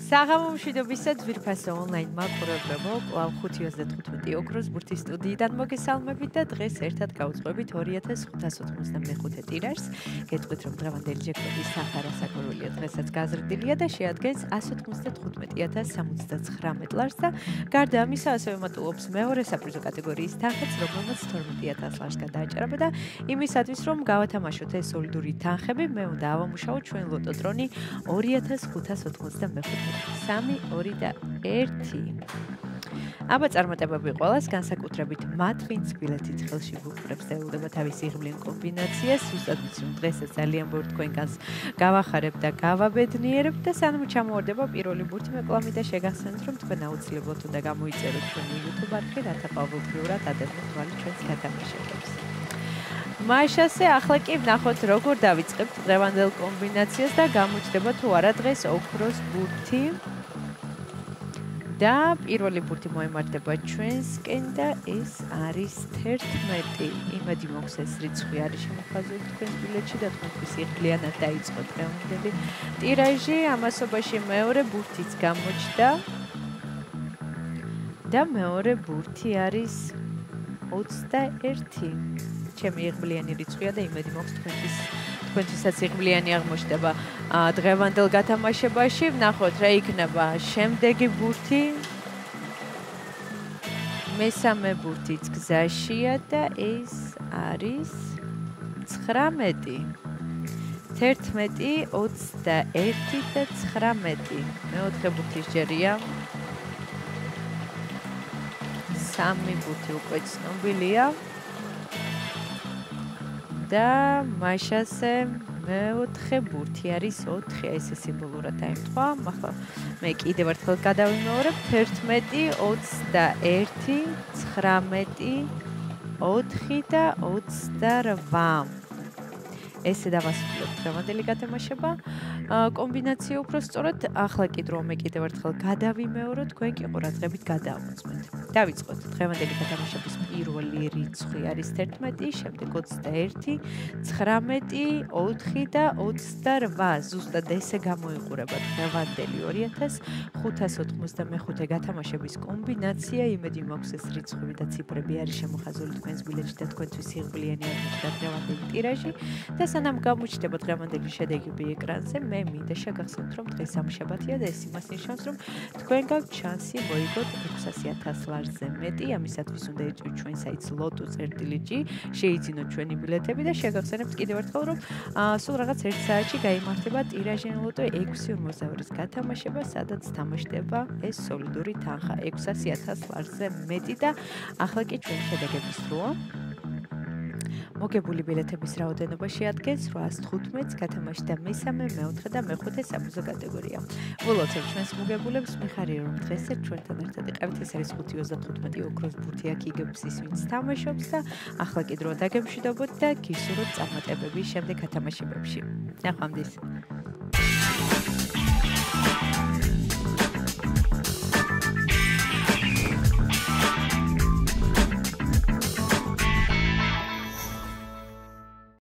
საღამომშვიდობისა ძვირფასო ონლაინ მაყურებლებო, კვლავ 5:35 ოქროს ბურთის სტუდიიდან მოგესალმებით და დღეს ერთად გავუძღვებით 2595 ტირაჟს. გეტყვით, რომ დღევანდელი ჯეკპოტის სახარა საკურველია დღესაც გაზრდილია და შეადგენს 195,079 ლარს და გარდა ამისა ასევე მატულობს მეორე საპრიზო კატეგორიის თანხებს, რომელმაც 12,000 ლარს გადააჭარბა და იმისათვის, რომ გავათამაშოთ ეს სოლიდური თანხები, მე უნდა ავამუშაოთ ჩვენ ლოტოტრონი 2595 3, 2 და 1. აბა წარმატებები ყველას, განსაკუთრებით მათ, ვინც ბილეთით ხელში ვუყურებს და ელოდება თავის იღბლიან კომბინაციას. ზუსტად ვიცი, რომ დღესაც ძალიან ბევრ თქვენგანს გავახარებ და გავაბედნიერებ და სანამ ჩამოვარდება პირველი ბურთი, მე კვლავ მინდა შეგახსენოთ, რომ თქვენ აუცილებლად უნდა გამოიწეროთ ჩვენი YouTube არხი, რათა ყოველდღიურად ადევნოთ თვალი ჩვენს გათამაშებებს. მაშასე ახლა კი ვნახოთ როგორ დავიწყებთ დღევანდელ კომბინაციას და გამოჩნდება თუ არა დღეს ოქროს ბურთი. და პირველი ბურთი მოემართება ჩვენსკენ და ეს არის 11. იმედი მოგვს ეს რიცხვი არის შემოხაზული თქვენ ბილეთში და თქვენთვის იღბლიანად დაიწყო დღევანდელი ტირაჟი. ამასობაში მეორე ბურთიც გამოჩნდა და მეორე ბურთი არის 21. ჩემი იღბლიანი რიცხვია და იმედი მოგვს თქვენთვისაც იღბლიანი აღმოჩნდება დღევანდელ გათამაშებაში. ვნახოთ რა იქნება შემდეგი ბურთი. მესამე ბურთიც გზაშია და ეს არის 19. 11, 21 და 19. მეოთხე ბურთის ჯერია. სამი ბურთი უკვე ცნობილია. და მაშასე მეოთხე ბურთი არის 4. ესე სიმბოლურად დაემთხვა. ახლა მე კიდევ ერთხელ გადავიმეორებ 11, 21, 19, 4 და 28. ესე დავასრულებ დღევანდელი გათამაშება. კომბინაცია უფრო სწორად. ახლა კი დრო მე კიდევ ერთხელ გადავიმეორო, თქვენ კი ყურადღებით გადაამოწმეთ. დავიწყოთ. დღევანდელი გათამაშების პირველი რიცხვი არის 11, შემდეგ 21, 19, 4 და 28. ზუსტად ესე გამოიყურება დღევანდელი 2595 გათამაშების კომბინაცია. იმედი მოგვს ეს რიცხვები და ციფრები არის შემოხაზული თქვენს ბილეთში და თქვენთვის იღბლიანი აღმოჩნდა დღევანდელი ტირაჟი. და სანამ გამოჩნდება დღევანდელი შედეგები ეკრანზე, მე მინდა შეგახსენოთ, რომ დღეს სამშაბათია და ეს იმას ნიშნავს, რომ თქვენ გაქვთ შანსი მოიგოთ 600,000 ლარზე მეტი. ამისათვის უნდა იწვიოთ ჩვენ საიტს loto.gr, შეიძინოთ ჩვენი ბილეთები და შეგახსენებთ კიდევ ერთხელ, რომ სულ რაღაც 1 საათში გაიმართება ტირაჟიან ლოტო 6.52-ის გათამაშება, სადაც თამაშდება ეს სოლიდური თანხა 600,000 ლარზე მეტი და ახლა კი ჩვენი შედეგების დროა. მოგებული ბილეთების რაოდენობა შეადგენს 815-ს, გათამაშდა მესამე, მეოთხე და მეხუთე საპრიზო კატეგორია. ვილოცავ ჩვენს მოგებულებს, მიხარია რომ დღესაც ჩვენთან ერთად იყავით. ეს არის 5:35 ოქროს ბურთი აქ იგებს ის, ვინც თამაშობს და ახლა კი დრო დაგემშვიდობოთ და გისურვებთ წარმატებები შემდეგ გათამაშებებში. ნახვამდის.